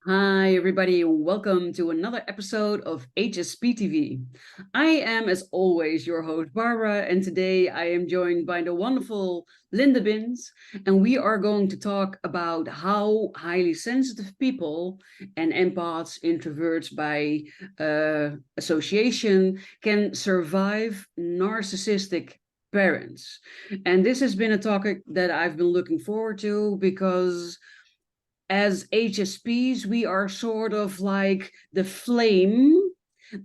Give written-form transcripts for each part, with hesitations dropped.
Hi, everybody. Welcome to another episode of HSP TV. I am, as always, your host, Barbara, and today I am joined by the wonderful Linda Bins, and we are going to talk about how highly sensitive people and empaths, introverts by association, can survive narcissistic parents. And this has been a topic that I've been looking forward to because as HSPs, we are sort of like the flame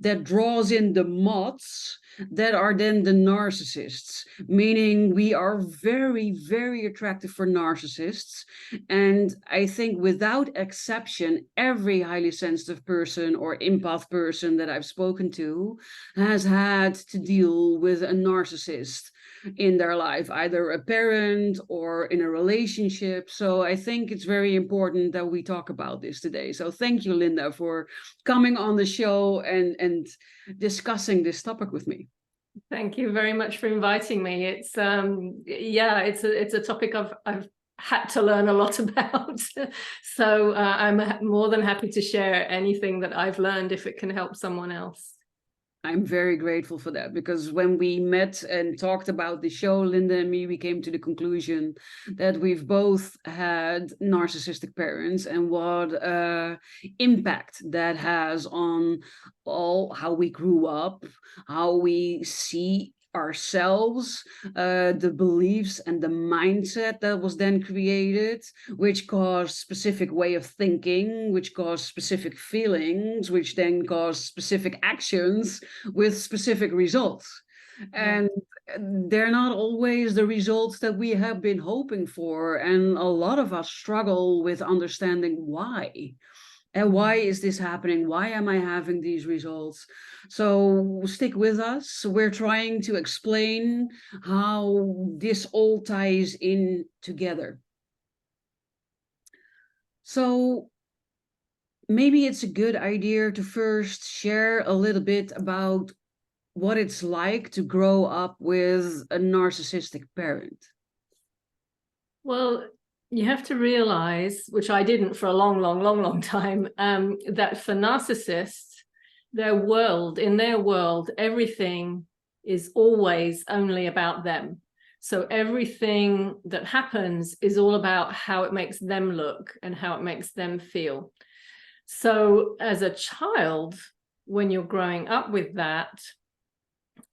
that draws in the moths that are then the narcissists, meaning we are very, very attractive for narcissists. And I think without exception, every highly sensitive person or empath person that I've spoken to has had to deal with a narcissist in their life, either a parent or in a relationship. So I think it's very important that we talk about this today. So thank you, Linda, for coming on the show and discussing this topic with me. Thank you very much for inviting me. It's it's a topic I've had to learn a lot about. So I'm more than happy to share anything that I've learned if it can help someone else. I'm very grateful for that, because when we met and talked about the show, Linda and me, we came to the conclusion that we've both had narcissistic parents and what impact that has on all how we grew up, how we see ourselves, the beliefs and the mindset that was then created, which caused specific way of thinking, which caused specific feelings, which then caused specific actions with specific results. And they're not always the results that we have been hoping for. And a lot of us struggle with understanding why. And why is this happening? Why am I having these results? So stick with us. We're trying to explain how this all ties in together. So maybe it's a good idea to first share a little bit about what it's like to grow up with a narcissistic parent. Well, you have to realize, which I didn't for a long time, that for narcissists, in their world, everything is always only about them. So everything that happens is all about how it makes them look and how it makes them feel. So as a child, when you're growing up with that,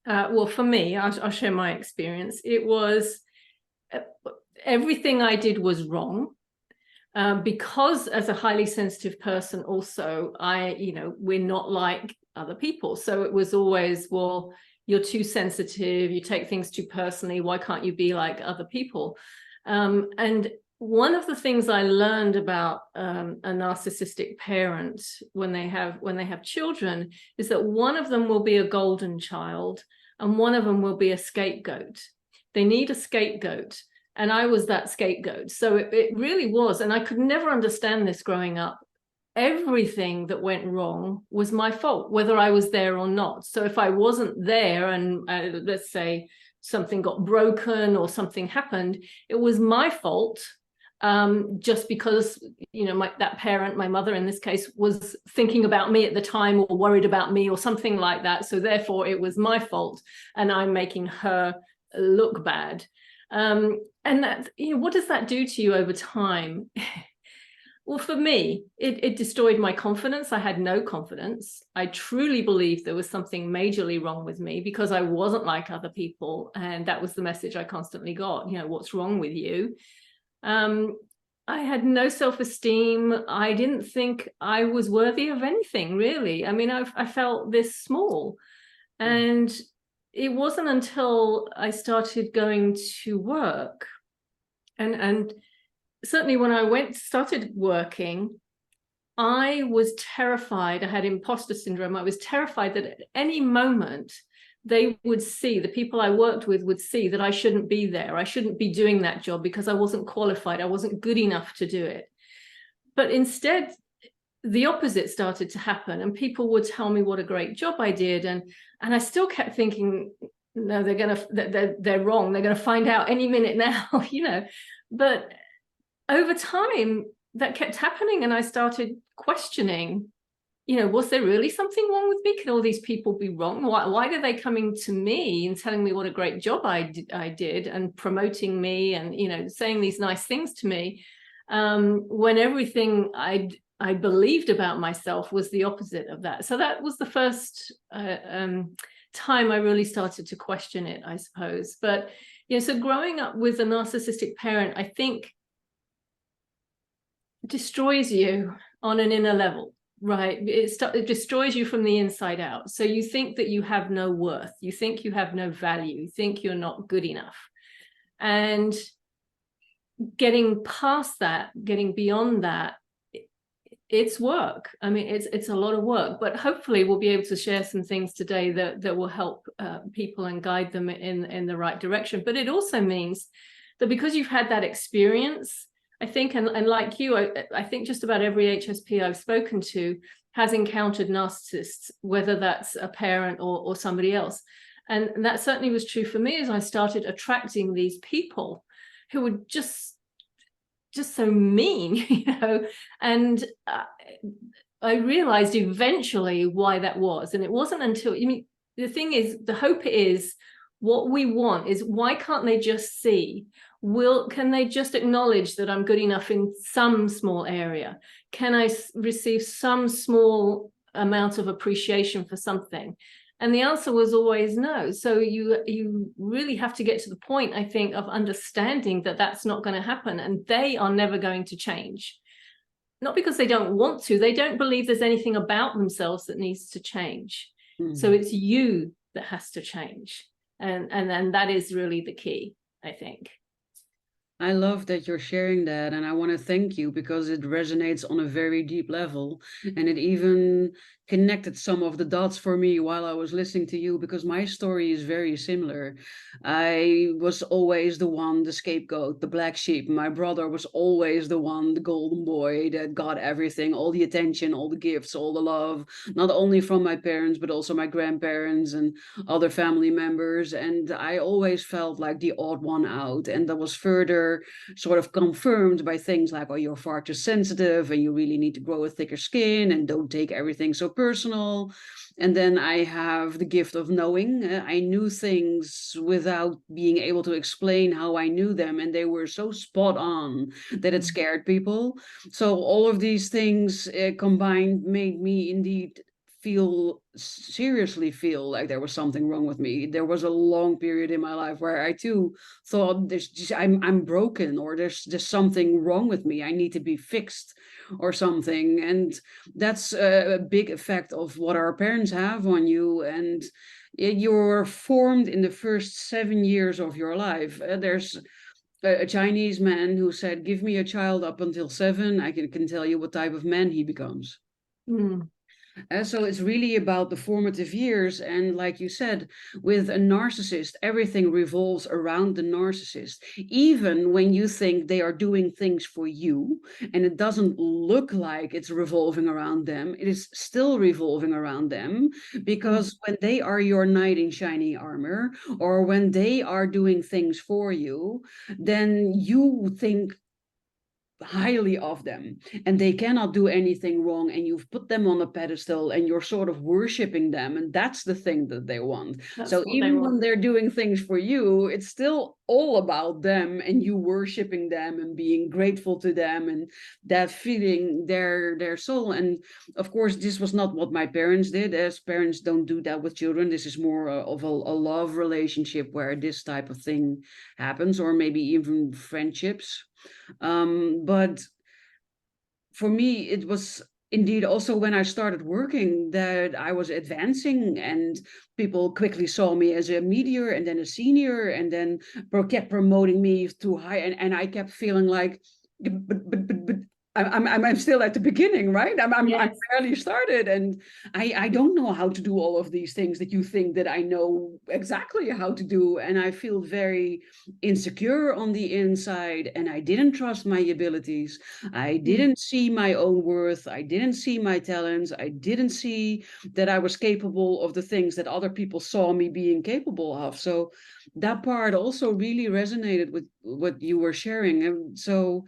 well, for me, I'll share my experience. It was everything I did was wrong. Because as a highly sensitive person also, we're not like other people. So it was always, well, you're too sensitive, you take things too personally, why can't you be like other people? And one of the things I learned about a narcissistic parent when they have children is that one of them will be a golden child and one of them will be a scapegoat. They need a scapegoat. And I was that scapegoat. So it really was. And I could never understand this growing up. Everything that went wrong was my fault, whether I was there or not. So if I wasn't there and let's say something got broken or something happened, it was my fault. Just because, that parent, my mother in this case, was thinking about me at the time or worried about me or something like that. So therefore it was my fault and I'm making her look bad. And that, what does that do to you over time? Well, for me, it destroyed my confidence. I had no confidence. I truly believed there was something majorly wrong with me because I wasn't like other people. And that was the message I constantly got, what's wrong with you? I had no self-esteem. I didn't think I was worthy of anything, really. I mean, I felt this small. And it wasn't until I started going to work and certainly when I started working, I was terrified. I had imposter syndrome. I was terrified that at any moment they would see, the people I worked with would see that I shouldn't be there. I shouldn't be doing that job because I wasn't qualified. I wasn't good enough to do it. But instead, the opposite started to happen and people would tell me what a great job I did. And I still kept thinking, no, they're wrong. They're going to find out any minute now, But over time, that kept happening, and I started questioning, was there really something wrong with me? Can all these people be wrong? Why are they coming to me and telling me what a great job I did and promoting me and, saying these nice things to me, when everything I believed about myself was the opposite of that? So that was the first time I really started to question it, I suppose. But, so growing up with a narcissistic parent, I think, destroys you on an inner level. Right. It destroys you from the inside out. So you think that you have no worth. You think you have no value. You think you're not good enough. And getting past that, getting beyond that, it's work. I mean, it's a lot of work, but hopefully we'll be able to share some things today that will help people and guide them in the right direction. But it also means that because you've had that experience, I think, and like you, I think just about every HSP I've spoken to has encountered narcissists, whether that's a parent or somebody else. And that certainly was true for me as I started attracting these people who were just so mean, and I realized eventually why that was. And it wasn't until, the thing is, the hope is, what we want is, why can't they just see? Can they just acknowledge that I'm good enough in some small area? Can I receive some small amount of appreciation for something? And the answer was always no. So you really have to get to the point, I think, of understanding that that's not going to happen, and they are never going to change. Not because they don't want to, they don't believe there's anything about themselves that needs to change. So it's you that has to change. And that is really the key, I think. I love that you're sharing that, and I want to thank you because it resonates on a very deep level, and it even connected some of the dots for me while I was listening to you, because my story is very similar. I was always the one, the scapegoat, the black sheep. My brother was always the one, the golden boy that got everything, all the attention, all the gifts, all the love, not only from my parents, but also my grandparents and other family members. And I always felt like the odd one out. And that was further sort of confirmed by things like, oh, you're far too sensitive and you really need to grow a thicker skin and don't take everything so personal. And then I have the gift of knowing. I knew things without being able to explain how I knew them, and they were so spot on that it scared people. So all of these things combined made me indeed seriously feel like there was something wrong with me. There was a long period in my life where I too thought I'm broken, or there's something wrong with me. I need to be fixed or something. And that's a big effect of what our parents have on you. And you're formed in the first 7 years of your life. There's a Chinese man who said, give me a child up until 7, I can tell you what type of man he becomes. So it's really about the formative years. And like you said, with a narcissist, everything revolves around the narcissist. Even when you think they are doing things for you and it doesn't look like it's revolving around them, it is still revolving around them. Because when they are your knight in shiny armor, or when they are doing things for you, then you think highly of them, and they cannot do anything wrong, and you've put them on a pedestal and you're sort of worshiping them, and that's the thing that they want. So even when they're doing things for you, it's still all about them and you worshiping them and being grateful to them, and that feeling their soul. And of course, this was not what my parents did, as parents don't do that with children. This is more of a love relationship where this type of thing happens, or maybe even friendships. But for me, it was indeed also when I started working that I was advancing, and people quickly saw me as a meteor and then a senior, and then kept promoting me to high. And I kept feeling like, but I'm still at the beginning, right? I'm barely started, and I don't know how to do all of these things that you think that I know exactly how to do, and I feel very insecure on the inside, and I didn't trust my abilities. I didn't see my own worth. I didn't see my talents. I didn't see that I was capable of the things that other people saw me being capable of. So that part also really resonated with what you were sharing. And so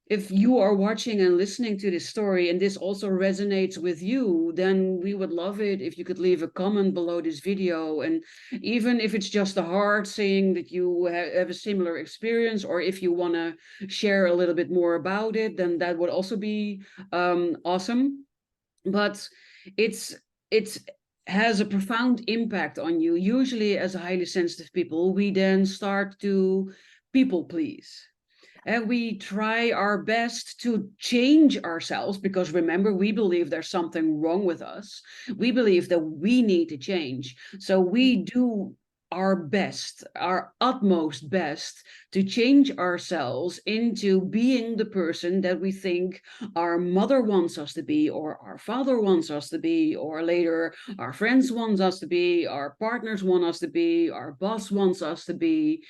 if you are watching and listening to this story and this also resonates with you, then we would love it if you could leave a comment below this video. And even if it's just a heart saying that you have a similar experience, or if you want to share a little bit more about it, then that would also be awesome. But it's has a profound impact on you. Usually as highly sensitive people, we then start to people please. And we try our best to change ourselves, because remember, we believe there's something wrong with us. We believe that we need to change. So we do our best, our utmost best, to change ourselves into being the person that we think our mother wants us to be, or our father wants us to be, or later our friends want us to be, our partners want us to be, our boss wants us to be.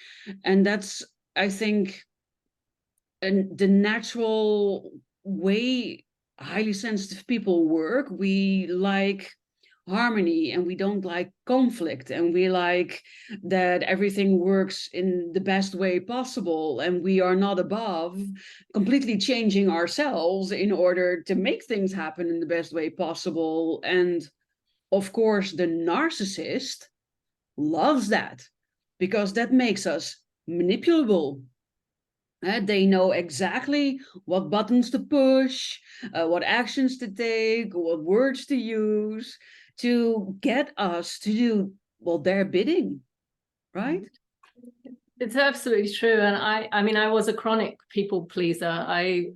And that's, I think, and the natural way highly sensitive people work. We like harmony, and we don't like conflict, and we like that everything works in the best way possible, and we are not above completely changing ourselves in order to make things happen in the best way possible. And of course the narcissist loves that, because that makes us manipulable. They know exactly what buttons to push, what actions to take, what words to use to get us to do, well, their bidding, right? It's absolutely true. And I mean, I was a chronic people pleaser. I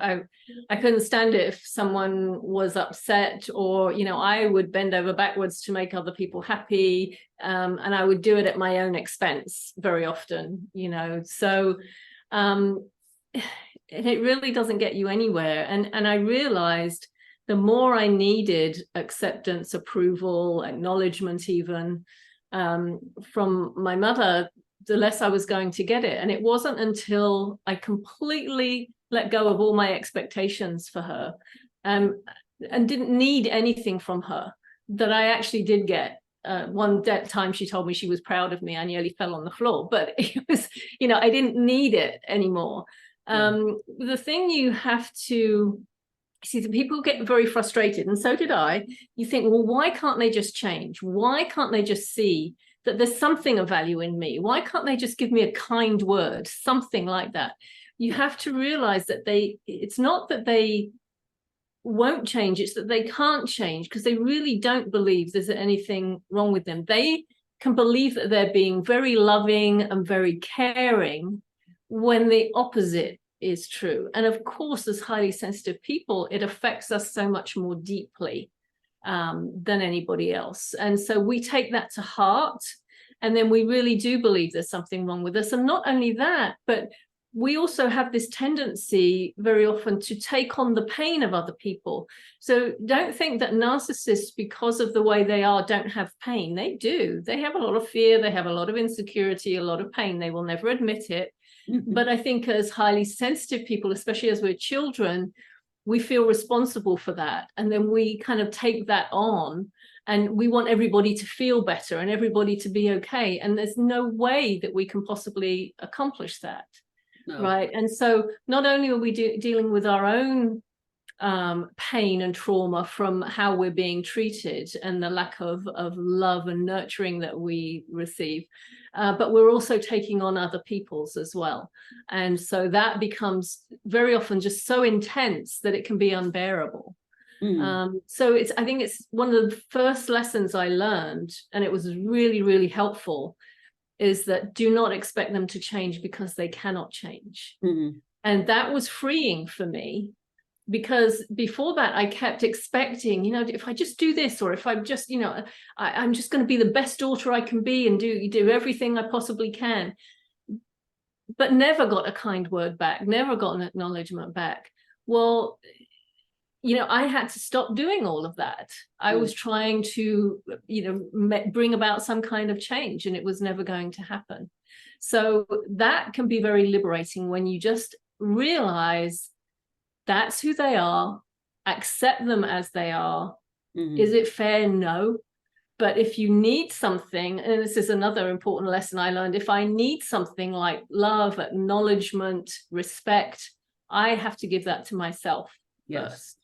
couldn't stand it if someone was upset, or, you know, I would bend over backwards to make other people happy. And I would do it at my own expense very often, you know. So it really doesn't get you anywhere. And I realized the more I needed acceptance, approval, acknowledgement, even from my mother, the less I was going to get it. And it wasn't until I completely let go of all my expectations for her and didn't need anything from her that I actually did get. One time she told me she was proud of me. I nearly fell on the floor, but it was, you know, I didn't need it anymore. The thing you have to see, the people get very frustrated, and so did I. You think, well, why can't they just change? Why can't they just see that there's something of value in me? Why can't they just give me a kind word, something like that? You have to realize that it's not that they won't change, it's that they can't change, because they really don't believe there's anything wrong with them. They can believe that they're being very loving and very caring when the opposite is true. And of course, as highly sensitive people, it affects us so much more deeply than anybody else. And so we take that to heart, and then we really do believe there's something wrong with us. And not only that, but we also have this tendency very often to take on the pain of other people. So don't think that narcissists, because of the way they are, don't have pain. They do. They have a lot of fear. They have a lot of insecurity, a lot of pain. They will never admit it. But I think as highly sensitive people, especially as we're children, we feel responsible for that. And then we kind of take that on, and we want everybody to feel better and everybody to be okay. And there's no way that we can possibly accomplish that. No. Right. And so not only are we dealing with our own pain and trauma from how we're being treated and the lack of love and nurturing that we receive, but we're also taking on other people's as well. And so that becomes very often just so intense that it can be unbearable. So I think it's one of the first lessons I learned, and it was really, really helpful, is that do not expect them to change because they cannot change. And that was freeing for me, because before that I kept expecting, you know, if I just do this, or if I'm just, you know, I'm just going to be the best daughter I can be and do everything I possibly can, but never got a kind word back, never got an acknowledgement back. Well, you know, I had to stop doing all of that. I was trying to, you know, bring about some kind of change, and it was never going to happen. So that can be very liberating when you just realize that's who they are, accept them as they are. Is it fair? No. But if you need something, and this is another important lesson I learned, if I need something like love, acknowledgement, respect, I have to give that to myself Yes. first.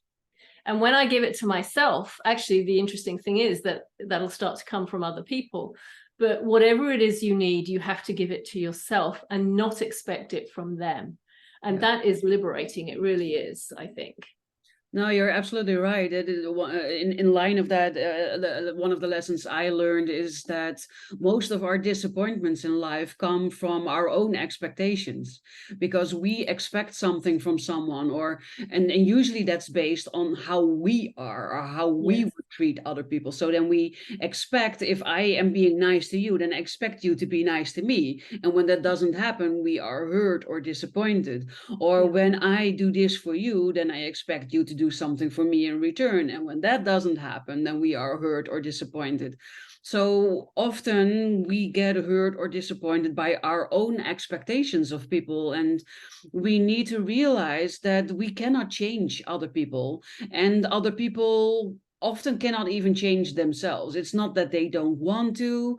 And when I give it to myself, actually, the interesting thing is that that'll start to come from other people. But whatever it is you need, you have to give it to yourself and not expect it from them. And Yeah. that is liberating. It really is, I think. No, you're absolutely right. In line of that, one of the lessons I learned is that most of our disappointments in life come from our own expectations, because we expect something from someone, and usually that's based on how we are or how we Yes. would treat other people. So then we expect, if I am being nice to you, then I expect you to be nice to me. And when that doesn't happen, we are hurt or disappointed. Or Yeah. when I do this for you, then I expect you to do something for me in return. And when that doesn't happen, then we are hurt or disappointed. So often we get hurt or disappointed by our own expectations of people. And we need to realize that we cannot change other people, and other people often cannot even change themselves. It's not that they don't want to.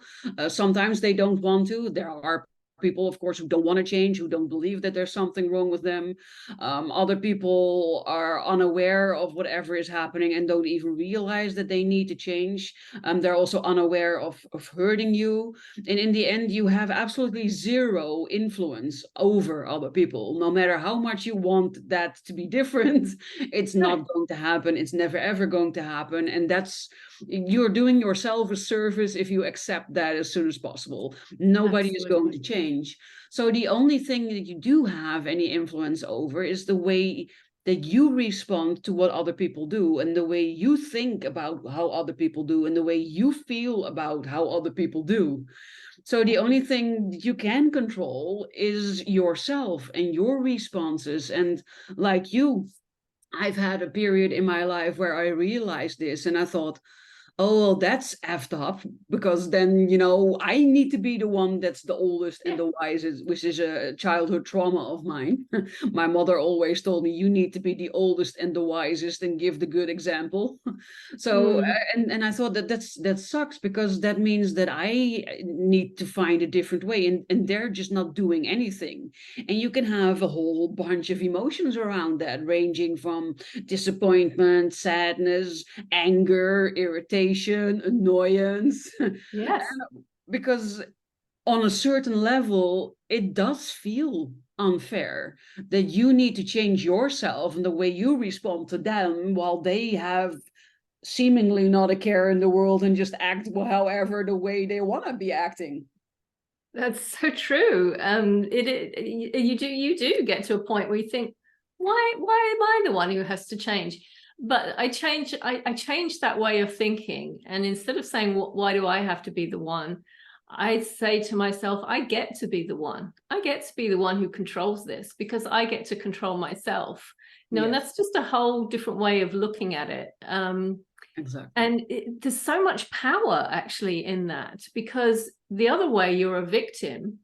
Sometimes they don't want to. There are people, of course, who don't want to change, who don't believe that there's something wrong with them. Other people are unaware of whatever is happening and don't even realize that they need to change. They're also unaware of hurting you. And in the end, you have absolutely zero influence over other people. No matter how much you want that to be different, it's not going to happen. It's never, ever going to happen. And you're doing yourself a service if you accept that as soon as possible. Nobody is going to change. So the only thing that you do have any influence over is the way that you respond to what other people do, and the way you think about how other people do, and the way you feel about how other people do. So the only thing you can control is yourself and your responses. And like you, I've had a period in my life where I realized this, and I thought, oh, well, that's effed up, because then, I need to be the one that's the oldest and the wisest, which is a childhood trauma of mine. My mother always told me, you need to be the oldest and the wisest and give the good example. So, and I thought that sucks, because that means that I need to find a different way, and they're just not doing anything. And you can have a whole bunch of emotions around that, ranging from disappointment, sadness, anger, irritation, annoyance. Yes. Because on a certain level, it does feel unfair that you need to change yourself and the way you respond to them, while they have seemingly not a care in the world and just act however the way they want to be acting. That's so true. You do get to a point where you think, why am I the one who has to change? But I changed that way of thinking. And instead of saying, why do I have to be the one? I say to myself, I get to be the one. I get to be the one who controls this, because I get to control myself. And that's just a whole different way of looking at it. Exactly. And there's so much power actually in that, because the other way, you're a victim,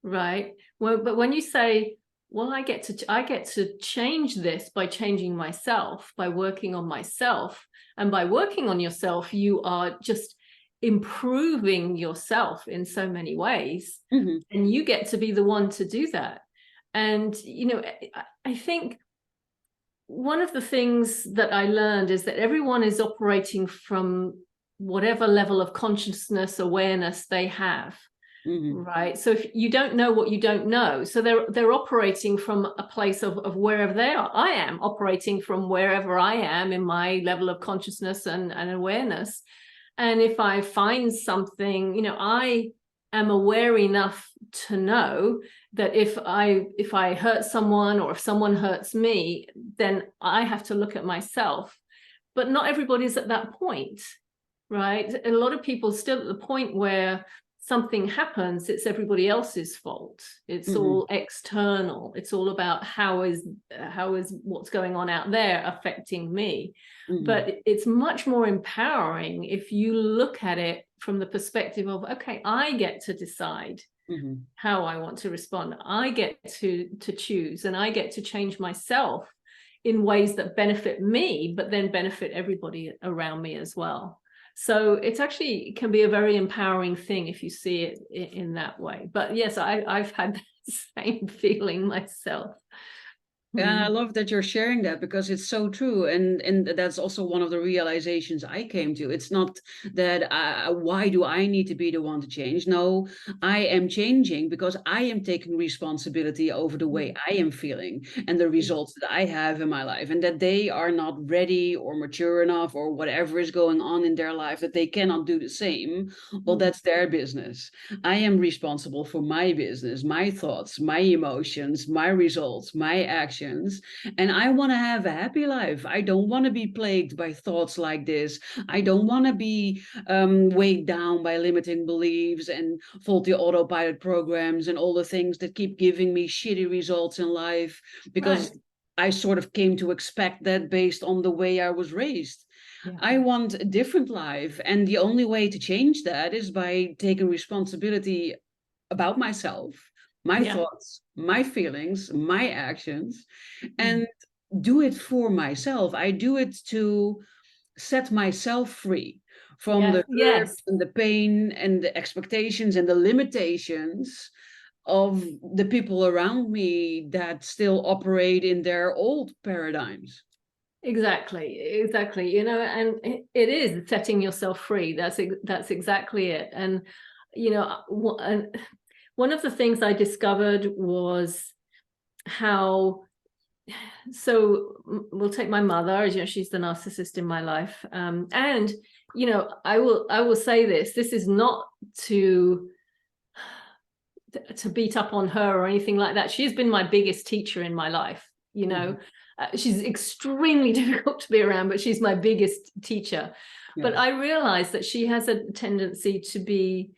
right? But when you say, well, I get to change this by changing myself, by working on myself. And by working on yourself, you are just improving yourself in so many ways. And you get to be the one to do that. And, I think one of the things that I learned is that everyone is operating from whatever level of consciousness awareness they have. Right. So if you don't know what you don't know, so they're operating from a place of wherever they are. I am operating from wherever I am in my level of consciousness and awareness. And if I find something, I am aware enough to know that if I hurt someone, or if someone hurts me, then I have to look at myself. But not everybody's at that point, right? A lot of people still at the point where something happens, it's everybody else's fault. It's all external. It's all about how is what's going on out there affecting me. But it's much more empowering if you look at it from the perspective of, okay, I get to decide how I want to respond. I get to choose, and I get to change myself in ways that benefit me, but then benefit everybody around me as well. So it's actually can be a very empowering thing if you see it in that way. But yes, I've had the same feeling myself. And I love that you're sharing that, because it's so true. And that's also one of the realizations I came to. It's not that why do I need to be the one to change? No, I am changing because I am taking responsibility over the way I am feeling and the results that I have in my life, and that they are not ready or mature enough or whatever is going on in their life that they cannot do the same. Well, that's their business. I am responsible for my business, my thoughts, my emotions, my results, my actions. And I want to have a happy life. I don't want to be plagued by thoughts like this. I don't want to be weighed down by limiting beliefs and faulty autopilot programs and all the things that keep giving me shitty results in life, because I sort of came to expect that based on the way I was raised. I want a different life. And the only way to change that is by taking responsibility about myself, my thoughts, my feelings, my actions, and do it for myself. I do it to set myself free from the hurt and the pain and the expectations and the limitations of the people around me that still operate in their old paradigms. Exactly. And it is setting yourself free. That's exactly it. And one of the things I discovered was how, so we'll take my mother, she's the narcissist in my life. And I will say this is not to beat up on her or anything like that. She's been my biggest teacher in my life. She's extremely difficult to be around, but she's my biggest teacher. But I realized that she has a tendency to be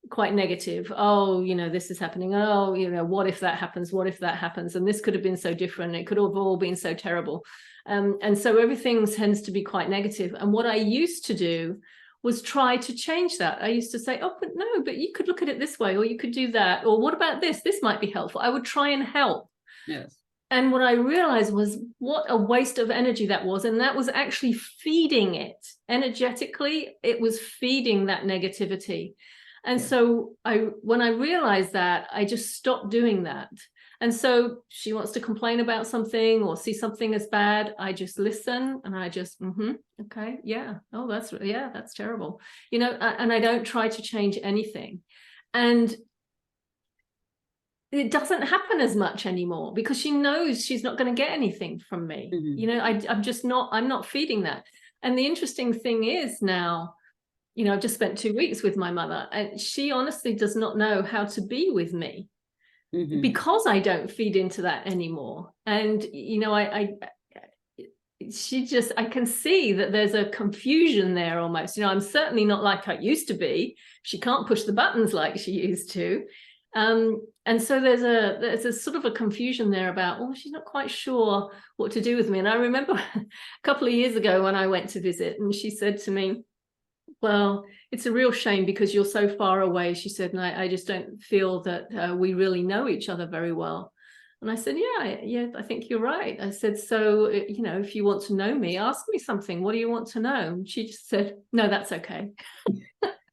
quite negative. Oh, this is happening. Oh, what if that happens? What if that happens? And this could have been so different. It could have all been so terrible. And so everything tends to be quite negative. And what I used to do was try to change that. I used to say, oh, but no, but you could look at it this way, or you could do that. Or what about this? This might be helpful. I would try and help. Yes. And what I realized was what a waste of energy that was. And that was actually feeding it energetically. It was feeding that negativity. And so when I realized that, I just stopped doing that. And so she wants to complain about something or see something as bad. I just listen and I just, okay, yeah. Oh, that's terrible. And I don't try to change anything. And it doesn't happen as much anymore because she knows she's not going to get anything from me. I'm not feeding that. And the interesting thing is now, I've just spent 2 weeks with my mother, and she honestly does not know how to be with me because I don't feed into that anymore. And, I can see that there's a confusion there almost. I'm certainly not like I used to be. She can't push the buttons like she used to. And so there's a sort of a confusion there about, oh, she's not quite sure what to do with me. And I remember a couple of years ago when I went to visit, and she said to me, well, it's a real shame because you're so far away, she said, and I just don't feel that we really know each other very well. And I said, yeah, I think you're right. I said, so, if you want to know me, ask me something. What do you want to know? And she just said, no, that's okay.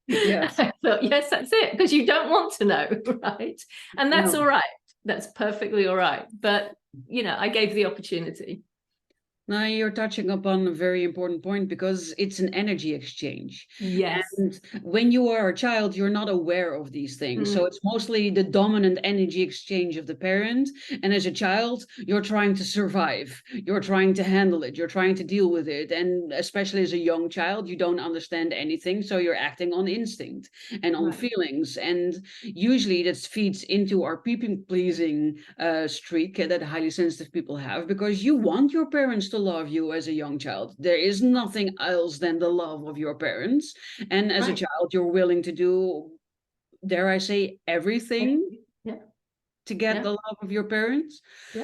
Yes. I thought, yes, that's it, because you don't want to know, right? And that's all right. That's perfectly all right. But, I gave the opportunity. Now you're touching upon a very important point, because it's an energy exchange. Yes. And when you are a child, you're not aware of these things. So it's mostly the dominant energy exchange of the parent. And as a child, you're trying to survive. You're trying to handle it. You're trying to deal with it. And especially as a young child, you don't understand anything. So you're acting on instinct and on feelings. And usually that feeds into our people-pleasing streak that highly sensitive people have, because you want your parents to love you as a young child. There is nothing else than the love of your parents. And as a child, you're willing to do, dare I say, everything to get the love of your parents.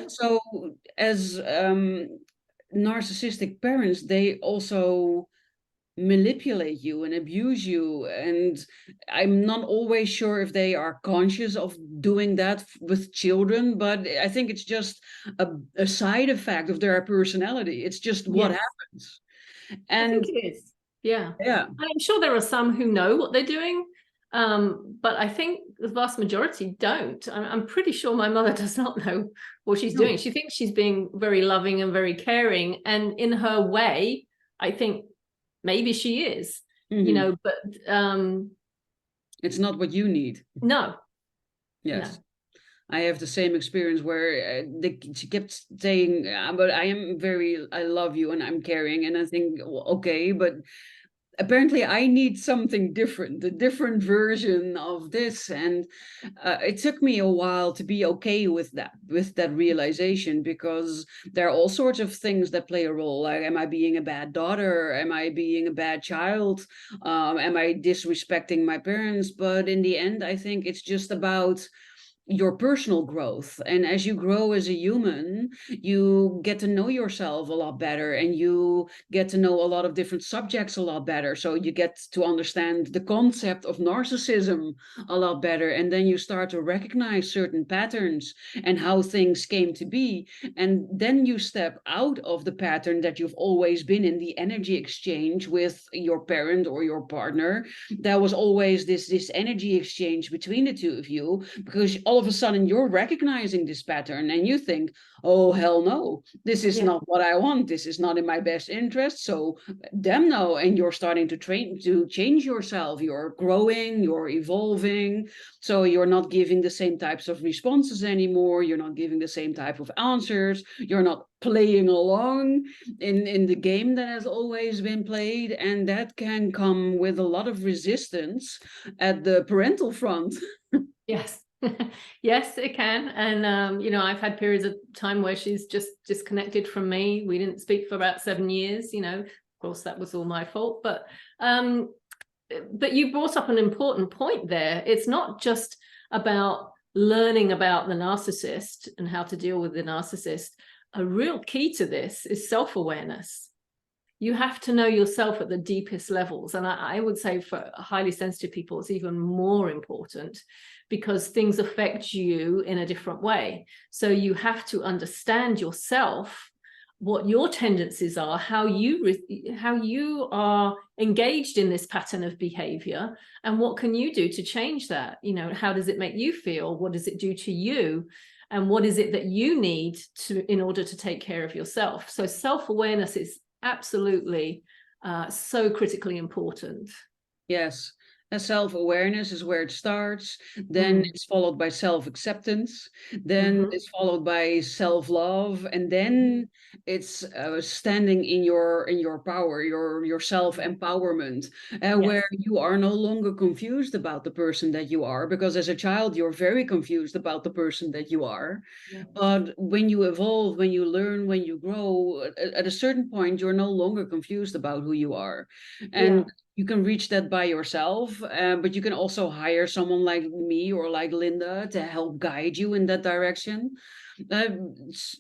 So as narcissistic parents, they also manipulate you and abuse you, and I'm not always sure if they are conscious of doing that with children, but I think it's just a side effect of their personality. It's just what happens. And I think it is. Yeah. And I'm sure there are some who know what they're doing, But I think the vast majority don't. I'm pretty sure my mother does not know what she's doing. She thinks she's being very loving and very caring, and in her way, I think maybe she is, you know, but it's not what you need. No. Yes. No. I have the same experience where she kept saying, but I love you and I'm caring. And I think, well, okay, but apparently I need something different, a different version of this. And it took me a while to be okay with that realization, because there are all sorts of things that play a role. Like, am I being a bad daughter? Am I being a bad child? Am I disrespecting my parents? But in the end, I think it's just about your personal growth. And as you grow as a human, you get to know yourself a lot better, and you get to know a lot of different subjects a lot better. So you get to understand the concept of narcissism a lot better, and then you start to recognize certain patterns and how things came to be. And then you step out of the pattern that you've always been in, the energy exchange with your parent or your partner. There was always this energy exchange between the two of you, because all of a sudden you're recognizing this pattern and you think, oh, hell no, this is not what I want. This is not in my best interest. So damn no. And you're starting to change yourself. You're growing, you're evolving. So you're not giving the same types of responses anymore. You're not giving the same type of answers. You're not playing along in the game that has always been played. And that can come with a lot of resistance at the parental front. Yes. Yes, it can. And you know, I've had periods of time where she's just disconnected from me. We didn't speak for about 7 years, you know. Of course, that was all my fault. But you brought up an important point there. It's not just about learning about the narcissist and how to deal with the narcissist. A real key to this is self-awareness. You have to know yourself at the deepest levels. And I would say for highly sensitive people, it's even more important, because things affect you in a different way. So you have to understand yourself, what your tendencies are, how you are engaged in this pattern of behavior, and what can you do to change that? You know, how does it make you feel? What does it do to you? And what is it that you need in order to take care of yourself? So self-awareness is absolutely so critically important. Yes. And self-awareness is where it starts. Then it's followed by self-acceptance. Then it's followed by self-love, and then it's standing in your power, your self-empowerment, where you are no longer confused about the person that you are, because as a child you're very confused about the person that you are. But when you evolve, when you learn, when you grow, at a certain point you're no longer confused about who you are. And you can reach that by yourself, but you can also hire someone like me or like Linda to help guide you in that direction.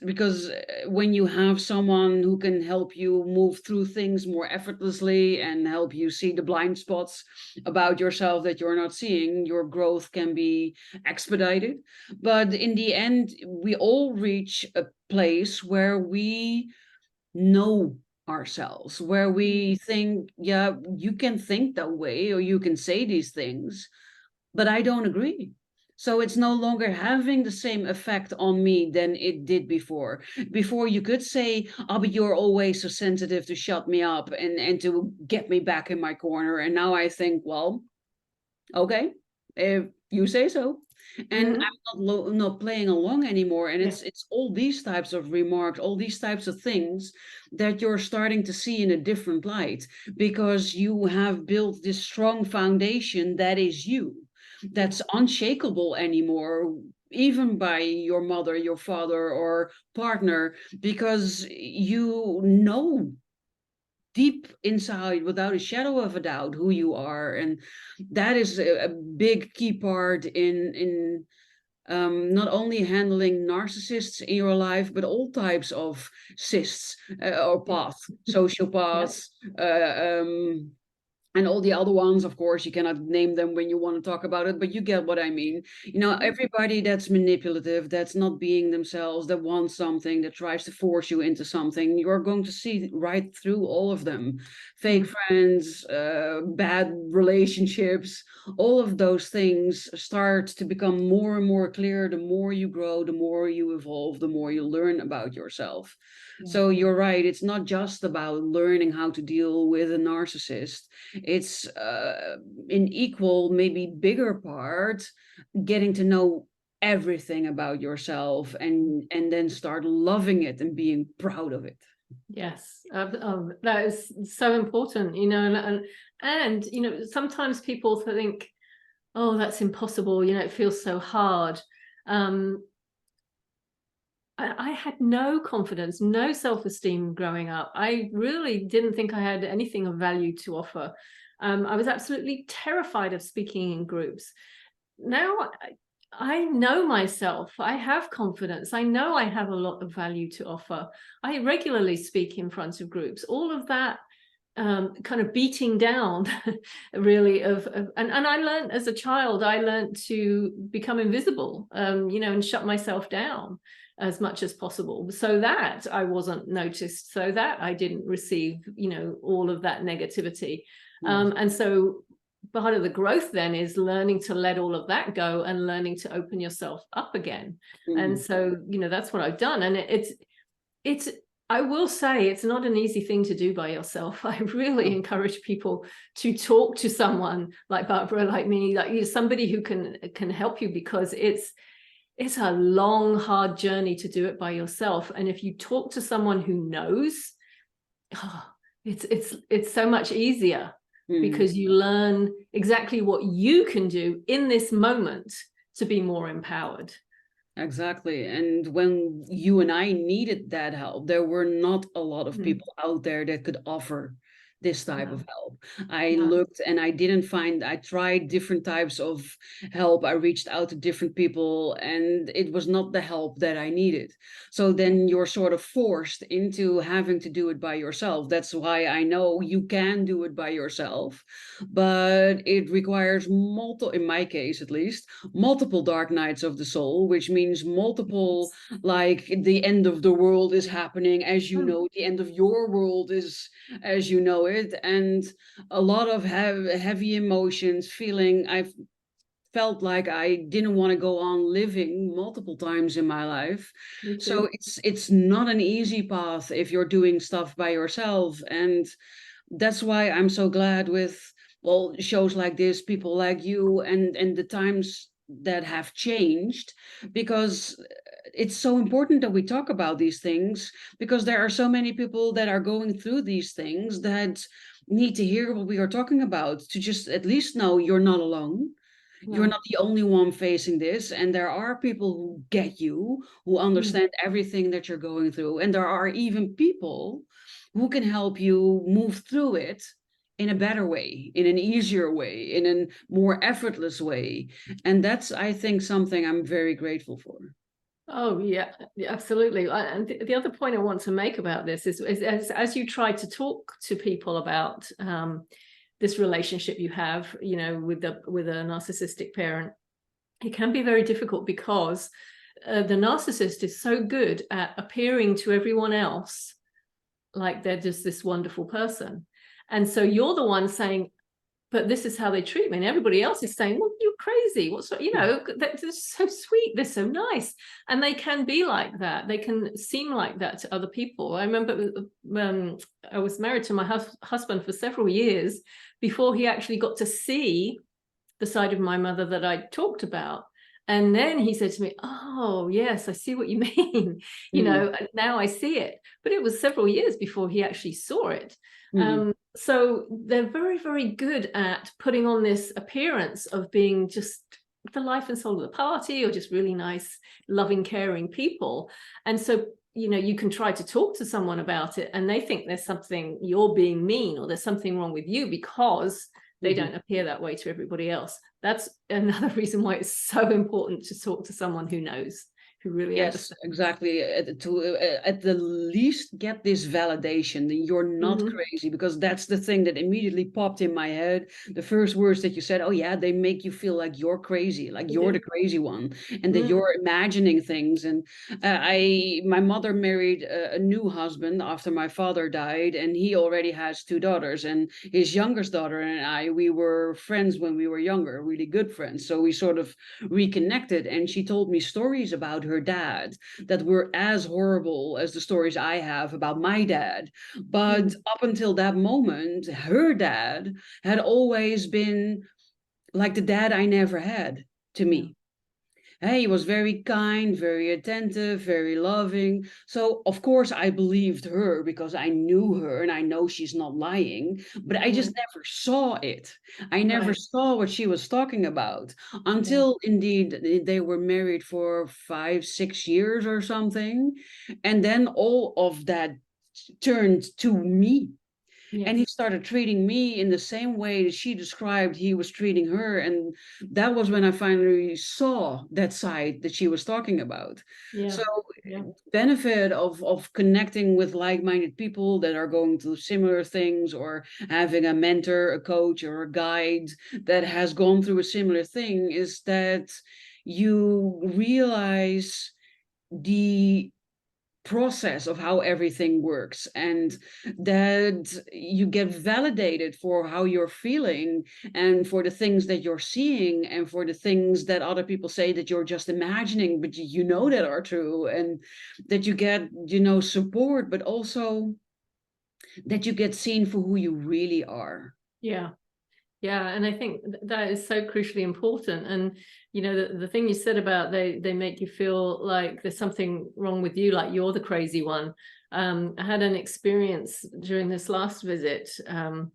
Because when you have someone who can help you move through things more effortlessly and help you see the blind spots about yourself that you're not seeing, your growth can be expedited. But in the end, we all reach a place where we know ourselves, where we think, yeah, you can think that way or you can say these things, but I don't agree. So it's no longer having the same effect on me than it did before. Before you could say, oh, but you're always so sensitive, to shut me up and to get me back in my corner. And now I think, well, okay, if you say so. And I'm not playing along anymore. And it's all these types of remarks, all these types of things that you're starting to see in a different light, because you have built this strong foundation that is you, that's unshakable anymore, even by your mother, your father, or partner, because you know deep inside, without a shadow of a doubt, who you are. And that is a big key part in not only handling narcissists in your life, but all types of cysts or paths, sociopaths, And all the other ones, of course, you cannot name them when you want to talk about it, but you get what I mean. You know, everybody that's manipulative, that's not being themselves, that wants something, that tries to force you into something, you're going to see right through all of them. Fake friends, bad relationships, all of those things start to become more and more clear. The more you grow, the more you evolve, the more you learn about yourself. So you're right, it's not just about learning how to deal with a narcissist. It's in equal, maybe bigger part, getting to know everything about yourself, and then start loving it and being proud of it. Yes, that is so important, you know, and you know, sometimes people think, oh, that's impossible, you know, it feels so hard. I had no confidence, no self-esteem growing up. I really didn't think I had anything of value to offer. I was absolutely terrified of speaking in groups. Now I know myself. I have confidence. I know I have a lot of value to offer. I regularly speak in front of groups. All of that kind of beating down really and I learned as a child, I learned to become invisible, you know, and shut myself down as much as possible so that I wasn't noticed, so that I didn't receive, you know, all of that negativity. And so part of the growth then is learning to let all of that go and learning to open yourself up again. And so, you know, that's what I've done. And it's I will say it's not an easy thing to do by yourself. I really encourage people to talk to someone like Barbara, like me, like, you know, somebody who can help you, because it's a long, hard journey to do it by yourself. And if you talk to someone who knows, it's so much easier, because you learn exactly what you can do in this moment to be more empowered. Exactly. And when you and I needed that help, there were not a lot of people out there that could offer this type of help. I looked and I didn't find, I tried different types of help. I reached out to different people and it was not the help that I needed. So then you're sort of forced into having to do it by yourself. That's why I know you can do it by yourself, but it requires multiple, in my case at least, multiple dark nights of the soul, which means multiple, like the end of the world is happening, as you know, the end of your world is as you know it, and a lot of heavy emotions, feeling I've felt like I didn't want to go on living multiple times in my life. So it's not an easy path if you're doing stuff by yourself. And that's why I'm so glad with, well, shows like this, people like you, and the times that have changed, because it's so important that we talk about these things, because there are so many people that are going through these things that need to hear what we are talking about, to just at least know you're not alone. You're not the only one facing this, and there are people who get you, who understand everything that you're going through, and there are even people who can help you move through it in a better way, in an easier way, in a more effortless way. And that's, I think, something I'm very grateful for. Oh, yeah, absolutely. And the other point I want to make about this is as you try to talk to people about this relationship you have, you know, with a narcissistic parent, it can be very difficult, because the narcissist is so good at appearing to everyone else like they're just this wonderful person. And so you're the one saying, but this is how they treat me. And everybody else is saying, well, you're crazy. What's, you know, they're so sweet. They're so nice. And they can be like that. They can seem like that to other people. I remember I was married to my husband for several years before he actually got to see the side of my mother that I talked about. And then he said to me, oh, yes, I see what you mean. You know, now I see it. But it was several years before he actually saw it. So they're very, very good at putting on this appearance of being just the life and soul of the party, or just really nice, loving, caring people. And so, you know, you can try to talk to someone about it and they think there's something, you're being mean, or there's something wrong with you because they don't appear that way to everybody else. That's another reason why it's so important to talk to someone who knows, to really Yes, understand. exactly. At the least get this validation that you're not Hmm. crazy, because that's the thing that immediately popped in my head. The first words that you said, oh yeah, they make you feel like you're crazy, like They you're the do. crazy one, and that Mm. you're imagining things. And my mother married a new husband after my father died, and he already has two daughters. And his youngest daughter and I, we were friends when we were younger, really good friends. So we sort of reconnected, and she told me stories about her dad that were as horrible as the stories I have about my dad. But Mm. up until that moment, her dad had always been like the dad I never had to Yeah. me. Hey, he was very kind, very attentive, very loving. So, of course, I believed her because I knew her and I know she's not lying, but I just Mm. never saw it. I never Right. saw what she was talking about Yeah. until indeed they were married for 5, 6 years or something. And then all of that turned to me, and he Yes. started treating me in the same way that she described he was treating her. And that was when I finally saw that side that she was talking about. Yeah. So Yeah. benefit of connecting with like-minded people that are going through similar things, or having a mentor, a coach, or a guide that has gone through a similar thing, is that you realize the process of how everything works, and that you get validated for how you're feeling, and for the things that you're seeing, and for the things that other people say that you're just imagining but you know that are true, and that you get, support, but also that you get seen for who you really are. Yeah. Yeah, and I think that is so crucially important. And the thing you said about they make you feel like there's something wrong with you, like you're the crazy one. I had an experience during this last visit. And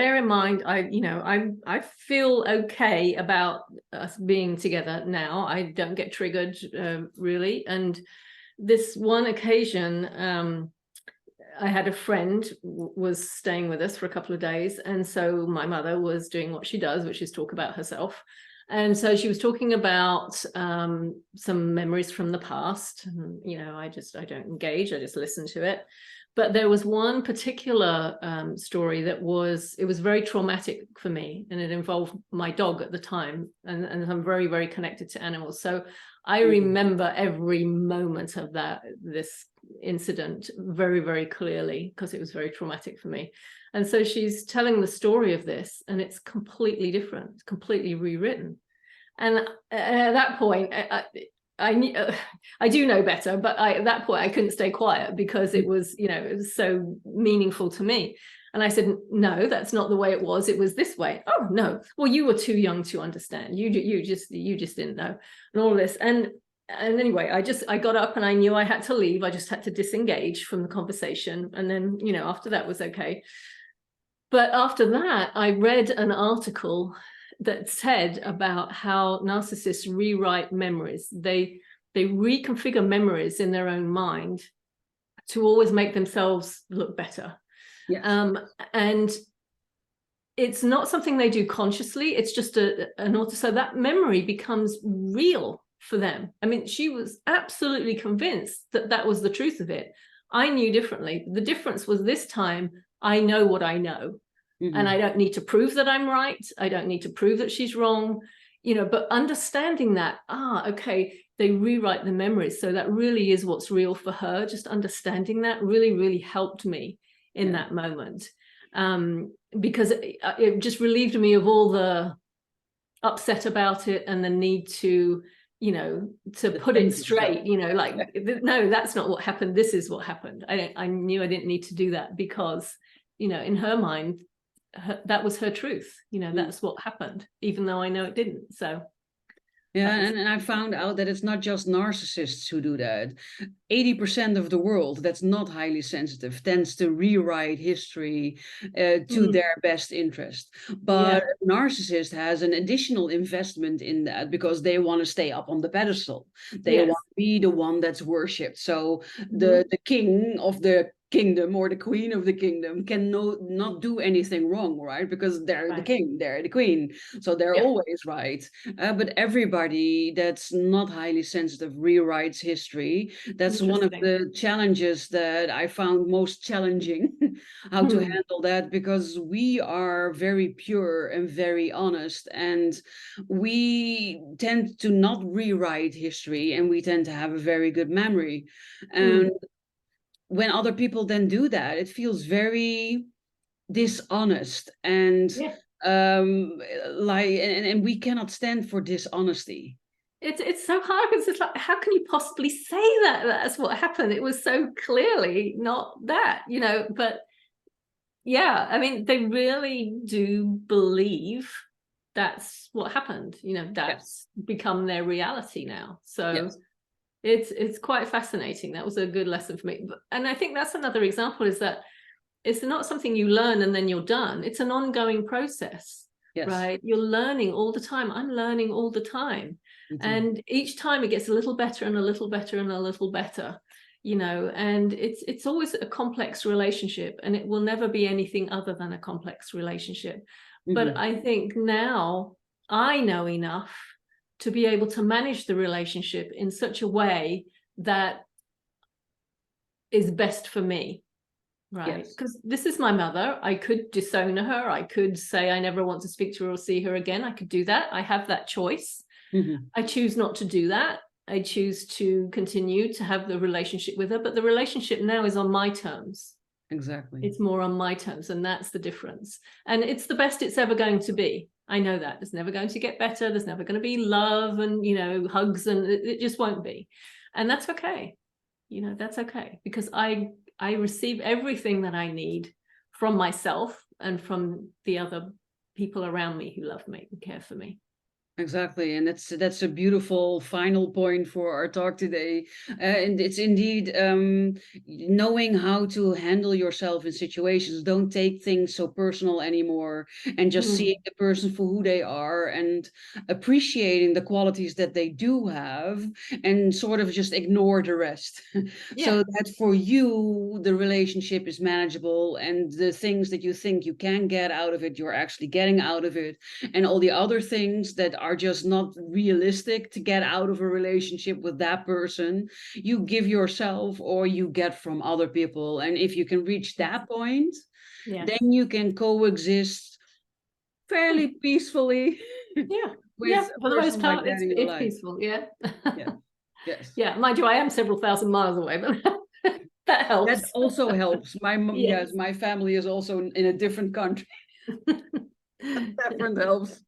bear in mind, I feel okay about us being together now. I don't get triggered really. And this one occasion, I had a friend was staying with us for a couple of days, and so my mother was doing what she does, which is talk about herself. And so she was talking about some memories from the past. And, I don't engage, I just listen to it. But there was one particular story that it was very traumatic for me, and it involved my dog at the time, and I'm very, very connected to animals. So I remember every moment of this incident very, very clearly, because it was very traumatic for me. And so she's telling the story of this, and it's completely different, it's completely rewritten. And at that point, I do know better, but at that point I couldn't stay quiet, because it was so meaningful to me. And I said, no, that's not the way it was. It was this way. Oh no, well, you were too young to understand. You just didn't know, and all this. And anyway, I got up and I knew I had to leave. I just had to disengage from the conversation. And then, after that was okay. But after that, I read an article that said about how narcissists rewrite memories. They reconfigure memories in their own mind to always make themselves look better. Yes. And it's not something they do consciously. It's just an auto. So that memory becomes real for them. I mean, she was absolutely convinced that that was the truth of it. I knew differently. The difference was, this time I know what I know. And I don't need to prove that I'm right. I don't need to prove that she's wrong, but understanding that, okay, they rewrite the memories. So that really is what's real for her. Just understanding that really, really helped me in that moment. Because it just relieved me of all the upset about it and the need to, to put it straight, like, no, that's not what happened. This is what happened. I knew I didn't need to do that, because, in her mind, that was her truth. That's what happened, even though I know it didn't. So Yeah, was... and I found out that it's not just narcissists who do that. 80% of the world that's not highly sensitive tends to rewrite history to their best interest. But Yeah. a narcissist has an additional investment in that, because they want to stay up on the pedestal. They Yes. want to be the one that's worshipped. So the king of the kingdom or the queen of the kingdom can not do anything wrong, right? Because they're the king, they're the queen, so they're always right. But everybody that's not highly sensitive rewrites history. That's one of the challenges that I found most challenging, how to handle that, because we are very pure and very honest, and we tend to not rewrite history, and we tend to have a very good memory. And when other people then do that, it feels very dishonest, and and we cannot stand for dishonesty. It's so hard, because it's like, how can you possibly say that that's what happened? It was so clearly not that, you know. But yeah, I mean, they really do believe that's what happened, you know. That's become their reality now. So it's quite fascinating. That was a good lesson for me. And I think that's another example, is that it's not something you learn and then you're done. It's an ongoing process, right? You're learning all the time. I'm learning all the time. And each time it gets a little better and a little better and a little better, you know. And it's always a complex relationship, and it will never be anything other than a complex relationship. But I think now I know enough to be able to manage the relationship in such a way that is best for me, right? Because this is my mother. I could disown her. I could say I never want to speak to her or see her again. I could do that. I have that choice. I choose not to do that. I choose to continue to have the relationship with her, but the relationship now is on my terms. Exactly. It's more on my terms, and that's the difference. And it's the best it's ever going to be. I know that. It's never going to get better. There's never going to be love and, you know, hugs, and it just won't be. And that's okay. You know, that's okay, because I receive everything that I need from myself and from the other people around me who love me and care for me. Exactly, and that's a beautiful final point for our talk today. And it's indeed knowing how to handle yourself in situations. Don't take things so personal anymore, and just seeing the person for who they are, and appreciating the qualities that they do have, and sort of just ignore the rest. So that for you, the relationship is manageable, and the things that you think you can get out of it, you're actually getting out of it, and all the other things that are just not realistic to get out of a relationship with that person, you give yourself or you get from other people. And if you can reach that point, then you can coexist fairly peacefully. With for the most part, like it's peaceful. Yes. Yeah, mind you, I am several thousand miles away, but that helps. That also helps. My my family is also in a different country. That helps.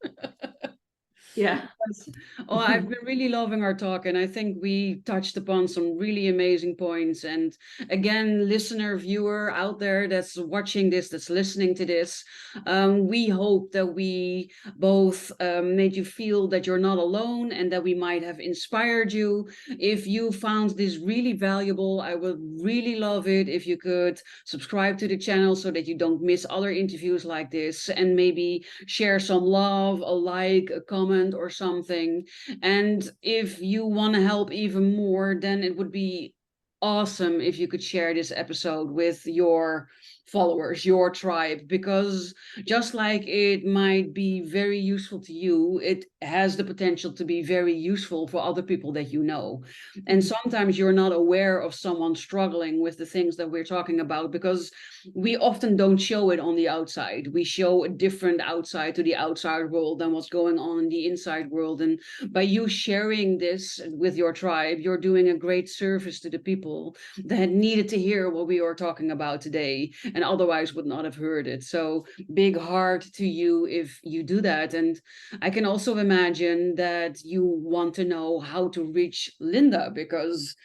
Oh, I've been really loving our talk, and I think we touched upon some really amazing points. And again, listener, viewer out there that's watching this, that's listening to this, we hope that we both made you feel that you're not alone, and that we might have inspired you. If you found this really valuable, I would really love it if you could subscribe to the channel so that you don't miss other interviews like this, and maybe share some love, a like, a comment, or something. And if you want to help even more, then it would be awesome if you could share this episode with your followers, your tribe, because just like it might be very useful to you, it has the potential to be very useful for other people that you know. And sometimes you're not aware of someone struggling with the things that we're talking about, because we often don't show it on the outside. We show a different outside to the outside world than what's going on in the inside world. And by you sharing this with your tribe, you're doing a great service to the people that needed to hear what we are talking about today, and otherwise would not have heard it. So big heart to you if you do that. And I can also imagine that you want to know how to reach Linda, because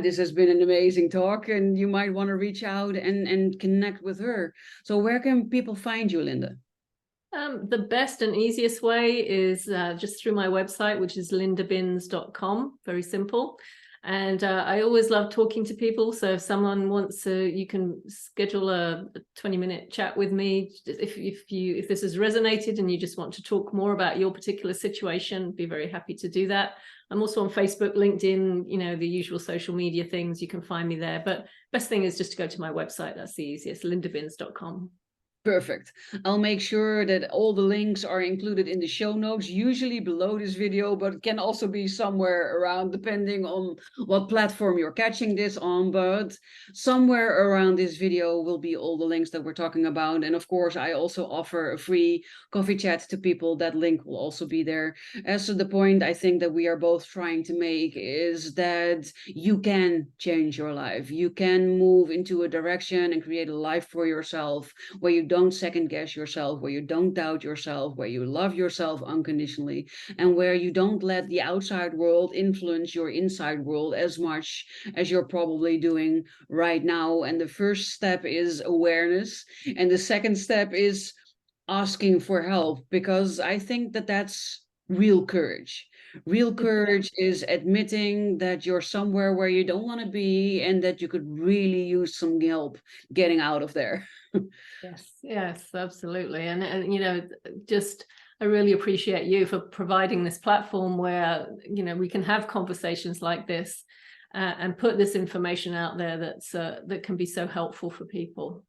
this has been an amazing talk, and you might want to reach out and connect with her. So where can people find you, Linda? The best and easiest way is just through my website, which is lindabins.com. Very simple. And I always love talking to people. So if someone wants to, you can schedule a 20-minute chat with me. If this has resonated and you just want to talk more about your particular situation, be very happy to do that. I'm also on Facebook, LinkedIn, you know, the usual social media things. You can find me there. But best thing is just to go to my website. That's the easiest, lindabins.com. Perfect. I'll make sure that all the links are included in the show notes, usually below this video, but it can also be somewhere around depending on what platform you're catching this on. But somewhere around this video will be all the links that we're talking about. And of course, I also offer a free coffee chat to people. That link will also be there. As to the point I think that we are both trying to make is that you can change your life. You can move into a direction and create a life for yourself where you don't second guess yourself, where you don't doubt yourself, where you love yourself unconditionally, and where you don't let the outside world influence your inside world as much as you're probably doing right now. And the first step is awareness. And the second step is asking for help, because I think that that's real courage. Real courage is admitting that you're somewhere where you don't want to be and that you could really use some help getting out of there. Yes, absolutely. And you know, just I really appreciate you for providing this platform where, you know, we can have conversations like this and put this information out there that can be so helpful for people.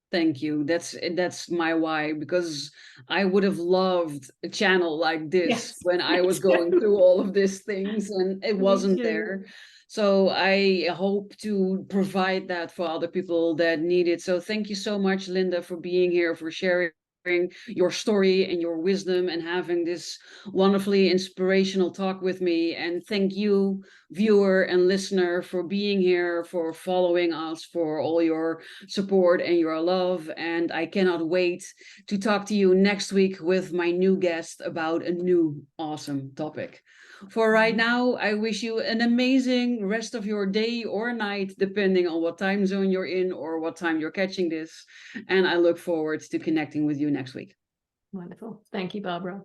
Thank you. That's my why, because I would have loved a channel like this Yes, when I me was going too. through all of these things and it Me wasn't too. there. So I hope to provide that for other people that need it. So thank you so much, Linda, for being here, for sharing your story and your wisdom and having this wonderfully inspirational talk with me. And thank you, viewer and listener, for being here, for following us, for all your support and your love. And I cannot wait to talk to you next week with my new guest about a new awesome topic. For right now, I wish you an amazing rest of your day or night, depending on what time zone you're in or what time you're catching this. And I look forward to connecting with you next week. Wonderful. Thank you, Barbara.